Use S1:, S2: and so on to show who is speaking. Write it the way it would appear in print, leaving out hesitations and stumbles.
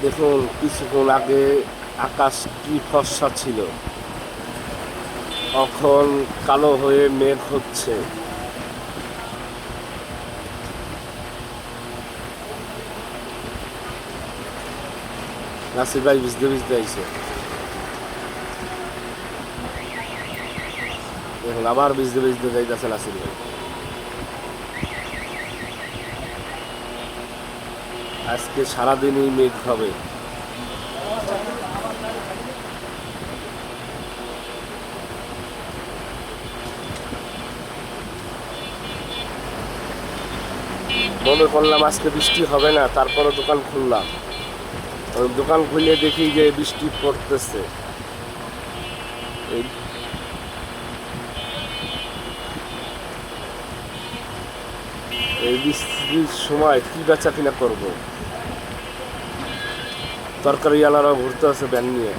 S1: দেখুন কিছুক্ষণ আগে আকাশ কি ফর্সা ছিল, এখন কালো হয়ে মেঘ হচ্ছে। নাসির ভাই ভিজতে ভিজতে আইছে, এখন আবার ভিজতে ভিজতে যাইতেছে নাসির ভাই। আজকে সারাদিনই মেঘ হবে। মনে করলাম আজকে বৃষ্টি হবে না, তারপরে দোকান খুললাম। দোকান খুলে দেখি যে বৃষ্টি পড়তেছে। এই এই বৃষ্টির সময় কি বেচা কিনা করবো? তরকারি আলারা ঘুরতে আছে ব্যান নিয়ে।